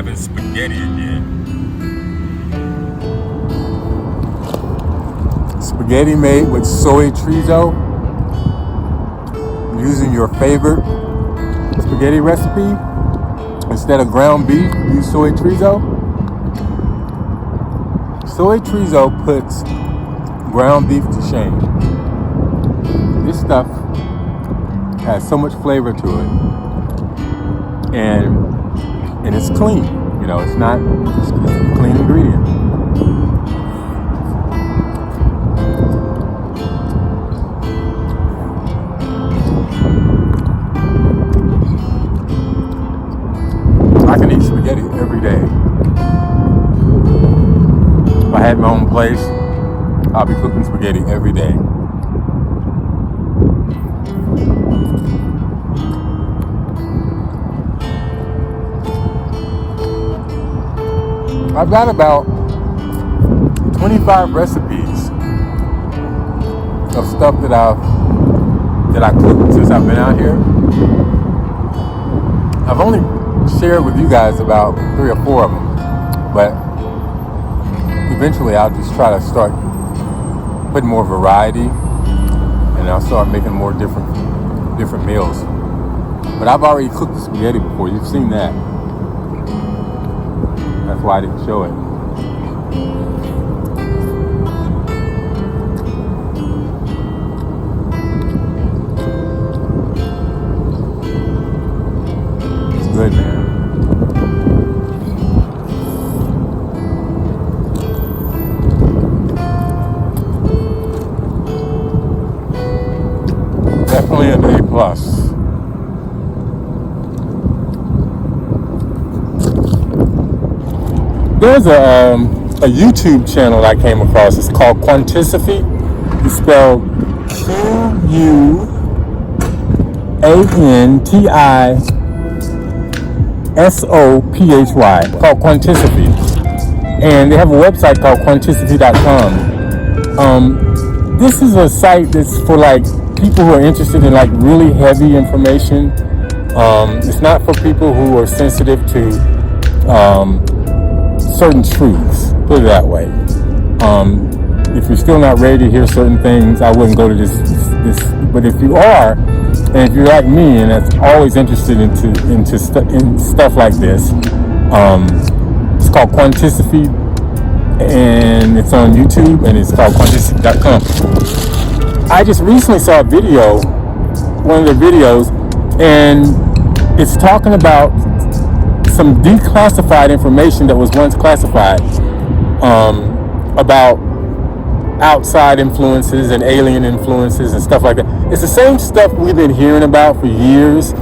having spaghetti again. Spaghetti made with soy chorizo. Using your favorite spaghetti recipe. Instead of ground beef, use soy chorizo. Soy chorizo puts ground beef to shame. This stuff has so much flavor to it, and it's clean. You know, it's a clean ingredient. I can eat spaghetti every day. If I had my own place, I'll be cooking spaghetti every day. I've got about 25 recipes of stuff that I cooked since I've been out here. I've only shared with you guys about 3 or 4 of them, but eventually I'll just try to start putting more variety, and I'll start making more different meals. But I've already cooked the spaghetti before. You've seen that. That's why I didn't show it. It's good, man. Definitely an A+. There's a YouTube channel I came across. It's called Quantisophy. It's spelled Quantiphy. Called Quantisophy, and they have a website called Quantisophy.com. This is a site that's for like people who are interested in like really heavy information. It's not for people who are sensitive to certain truths, put it that way. If you're still not ready to hear certain things, I wouldn't go to this. But if you are, and if you're like me, and that's always interested in stuff like this, it's called Quantisophy, and it's on YouTube, and it's called Quantisophy.com. I just recently saw a video, one of their videos, and it's talking about some declassified information that was once classified, about outside influences and alien influences and stuff like that. It's the same stuff we've been hearing about for years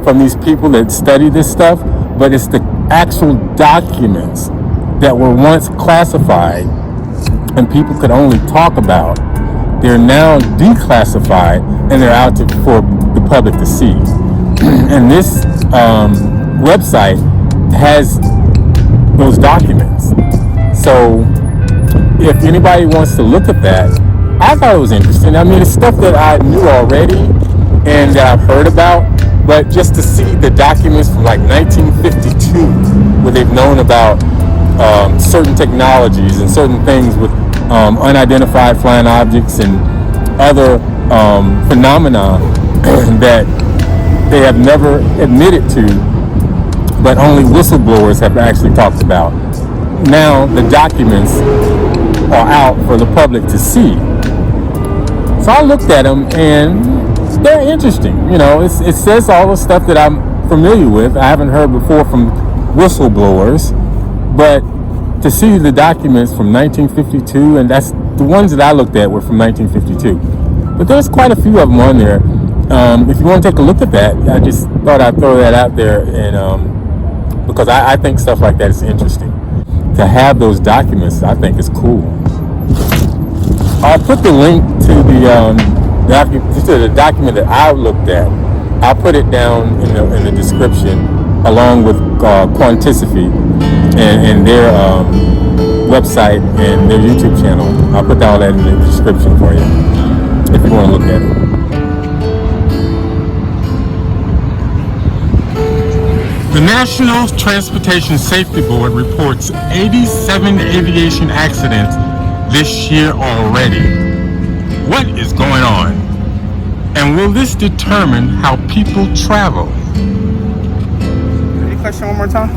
from these people that study this stuff, but it's the actual documents that were once classified and people could only talk about. They're now declassified and they're out for the public to see. And this website has those documents. So if anybody wants to look at that, I thought it was interesting. I mean, it's stuff that I knew already and that I've heard about, but just to see the documents from like 1952, where they've known about certain technologies and certain things with unidentified flying objects and other phenomena that they have never admitted to, but only whistleblowers have actually talked about. Now the documents are out for the public to see. So I looked at them and they're interesting. You know, it says all the stuff that I'm familiar with. I haven't heard before from whistleblowers, but to see the documents from 1952, and that's the ones that I looked at were from 1952. But there's quite a few of them on there. If you want to take a look at that, I just thought I'd throw that out there, and because I think stuff like that is interesting. To have those documents, I think is cool. I'll put the link to the document that I looked at. I'll put it down in the description, along with Quantisophy and their website and their YouTube channel. I'll put all that in the description for you if you want to look at it. The The National Transportation Safety Board reports 87 aviation accidents this year already. What is going on? And will this determine how people travel? Any question one more time?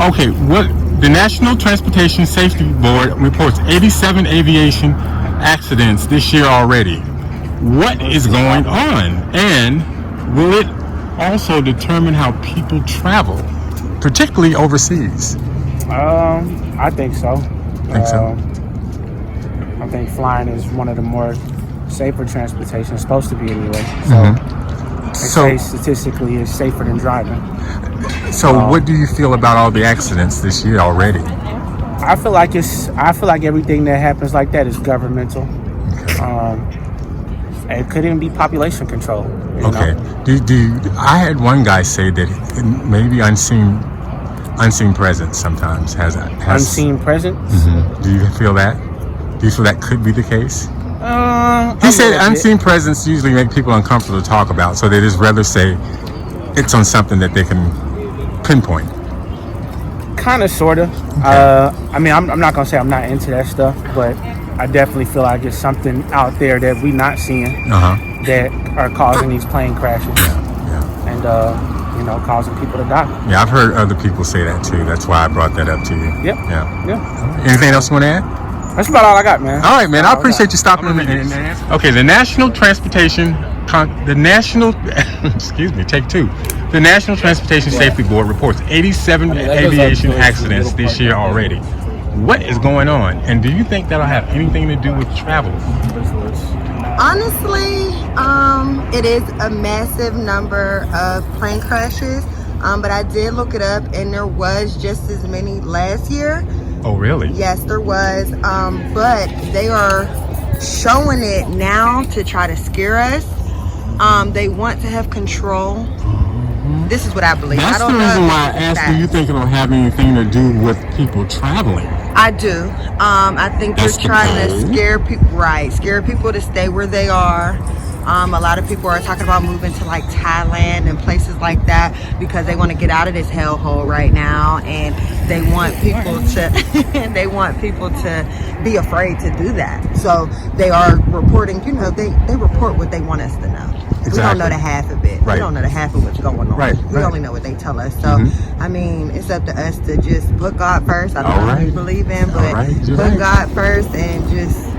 Okay, the National Transportation Safety Board reports 87 aviation accidents this year already. What is going on? And will it also determine how people travel, particularly overseas? I think so. I think flying is one of the more safer transportation. It's supposed to be anyway. So, they say statistically it's safer than driving. So what do you feel about all the accidents this year already? I feel like everything that happens like that is governmental. It could even be population control. Okay. I had one guy say that maybe unseen presence sometimes has Unseen presence? Do you feel that? Do you feel that could be the case? He said unseen presence usually make people uncomfortable to talk about, so they just rather say it's on something that they can pinpoint. Kind of, sort of. Okay. I mean, I'm not gonna say I'm not into that stuff, but I definitely feel like it's something out there that we're not seeing that are causing these plane crashes and causing people to die. Yeah, I've heard other people say that too. That's why I brought that up to you. Yep. Yeah. Anything else you want to add? That's about all I got, man. All right, man. I appreciate you stopping in. Okay, the National Transportation Safety Board reports 87 aviation accidents this year already. What is going on? And do you think that'll have anything to do with travel? Honestly, it is a massive number of plane crashes, but I did look it up and there was just as many last year. Oh, really? Yes, there was, but they are showing it now to try to scare us. They want to have control. This is what I believe. That's I don't the reason know why I asked, do you think it'll have anything to do with people traveling? I do. I think they're trying to scare people, scare people to stay where they are. A lot of people are talking about moving to like Thailand and places like that because they want to get out of this hellhole right now, and they want people to be afraid to do that. So they are reporting, they report what they want us to know. Exactly. We don't know the half of it. Right. We don't know the half of what's going on. We only know what they tell us. So, I mean, it's up to us to just put God first. I don't know who you believe in, but put God first and just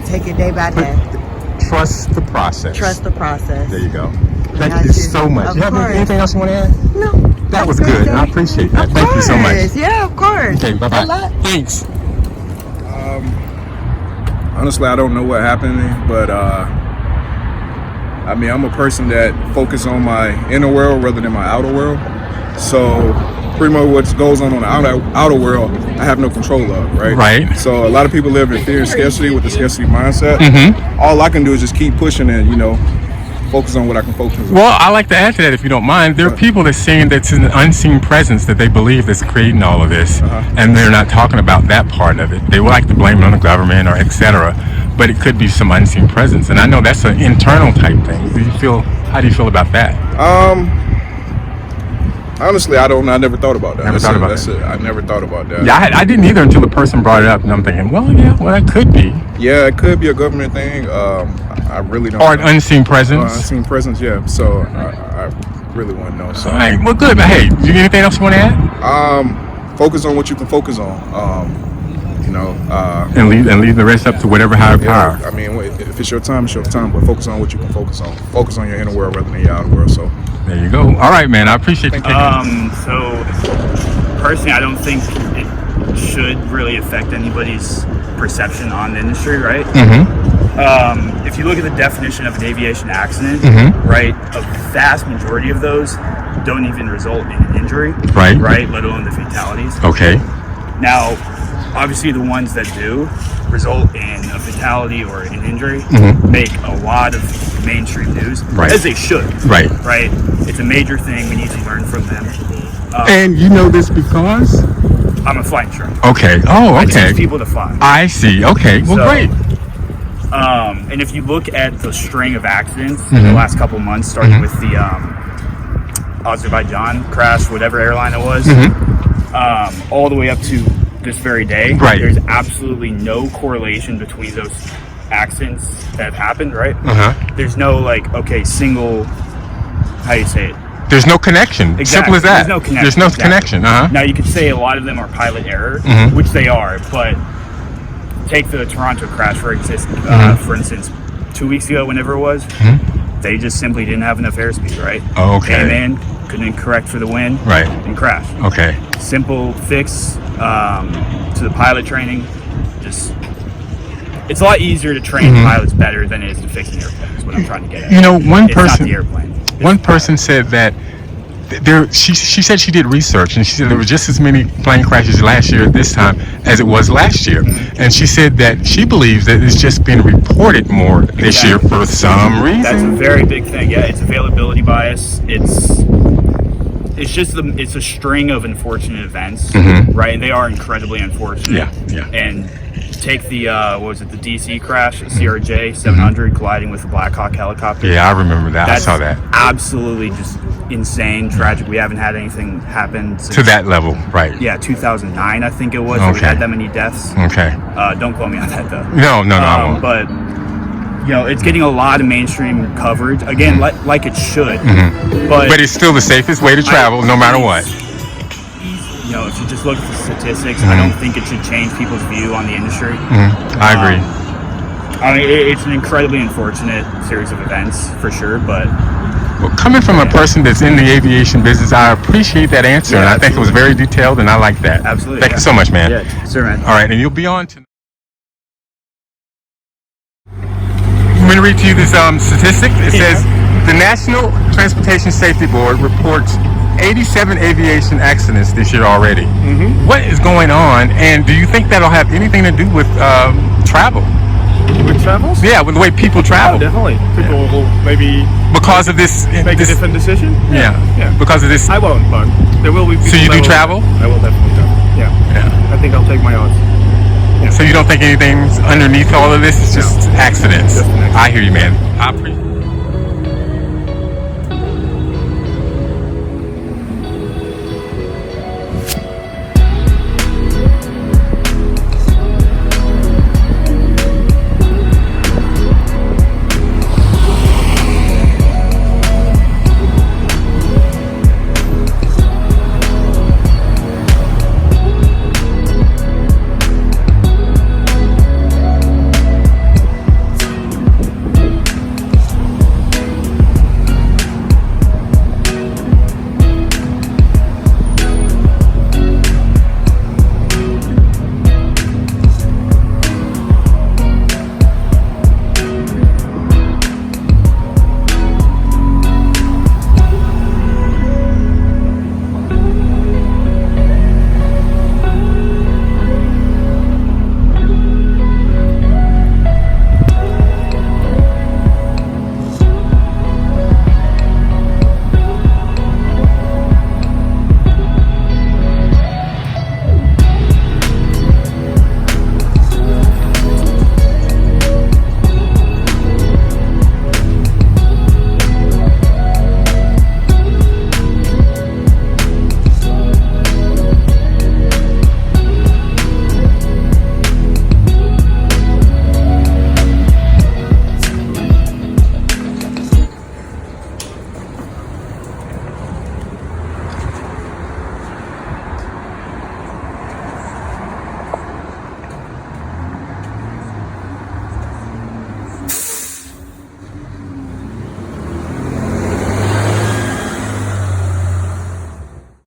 take it day by day. Trust the process. Trust the process. There you go. Thank you so much. You have anything else you want to add? No. That was good. I appreciate that. Thank you so much. Yeah, of course. Okay, bye-bye. Thanks. Honestly, I don't know what happened, but I mean, I'm a person that focuses on my inner world rather than my outer world. So pretty much what goes on the outer world, I have no control of, right? Right. So a lot of people live in fear and scarcity with the scarcity mindset. All I can do is just keep pushing and, focus on what I can focus on. Well, I like to add to that, if you don't mind. There are people that's saying that's an unseen presence that they believe that's creating all of this, and they're not talking about that part of it. They would like to blame it on the government or etc., but it could be some unseen presence, and I know that's an internal type thing. How do you feel about that? Honestly, I never thought about that. I never thought about that. Yeah, I didn't either until the person brought it up, and I'm thinking, well, that could be. Yeah, it could be a government thing. I really don't. Or an unseen presence. Unseen presence, yeah. So I really want to know. So. All right, well, good. But hey, do you have anything else you want to add? Focus on what you can focus on. And leave the rest up to whatever higher power. I mean, if it's your time, it's your time. But focus on what you can focus on. Focus on your inner world rather than your outer world. So there you go. All right, man. I appreciate you taking this. So personally, I don't think it should really affect anybody's perception on the industry, right? If you look at the definition of an aviation accident, right, a vast majority of those don't even result in an injury, right? Let alone the fatalities. Okay. Now, obviously, the ones that do result in a fatality or an injury make a lot of mainstream news, as they should. Right. It's a major thing. We need to learn from them. And you know this because? I'm a flight instructor. Okay. Oh, okay. I teach people to fly. I see. Okay. Well, great. And if you look at the string of accidents in the last couple months, starting with the Azerbaijan crash, whatever airline it was, all the way up to this very day. Right. There's absolutely no correlation between those accidents that have happened, right? There's no single, how do you say it? There's no connection. Exactly. Simple as that. There's no connection. There's no Exactly. connection. Now you could say a lot of them are pilot error, which they are, but take the Toronto crash for instance, 2 weeks ago, whenever it was, they just simply didn't have enough airspeed, right? Oh, okay. Came in, couldn't correct for the wind, right, and crashed. Okay. Simple fix to the pilot training. Just, it's a lot easier to train pilots better than it is to fix an airplane. Is what I'm trying to get at. You know, it's not the airplane. One person said that she said she did research, and she said there were just as many plane crashes last year at this time as it was last year, and she said that she believes that it's just been reported more this year for some reason. That's a very big thing. Yeah, it's availability bias. It's a string of unfortunate events, right? And they are incredibly unfortunate. Yeah. And take the the DC crash, CRJ 700 colliding with the Black Hawk helicopter. Yeah, I remember that. That's I saw that. Absolutely just insane, tragic. We haven't had anything happen since, to that level, right? Yeah, 2009 I think it was. Okay. We had that many deaths. Okay. Don't quote me on that though. No, I won't. But it's getting a lot of mainstream coverage again, like it should. But it's still the safest way to travel, no matter what. If you just look at the statistics, I don't think it should change people's view on the industry. I agree. I mean, it's an incredibly unfortunate series of events for sure, but coming from a person that's in the aviation business, I appreciate that answer, and I think it was very detailed, and I like that. Absolutely. Thank you so much, man. Yeah, sure, man. All right, and you'll be on to. I'm going to read to you this statistic. It says the National Transportation Safety Board reports 87 aviation accidents this year already. What is going on, and do you think that'll have anything to do with travel? With travels? Yeah, with the way people travel. Oh, definitely. People will maybe because of this make a different decision. Yeah. Because of this. I won't, but there will be people. So you do travel? I will definitely travel. Yeah. I think I'll take my odds. So you don't think anything's underneath all of this? It's just accidents. Just an accident. I hear you, man. I appreciate it.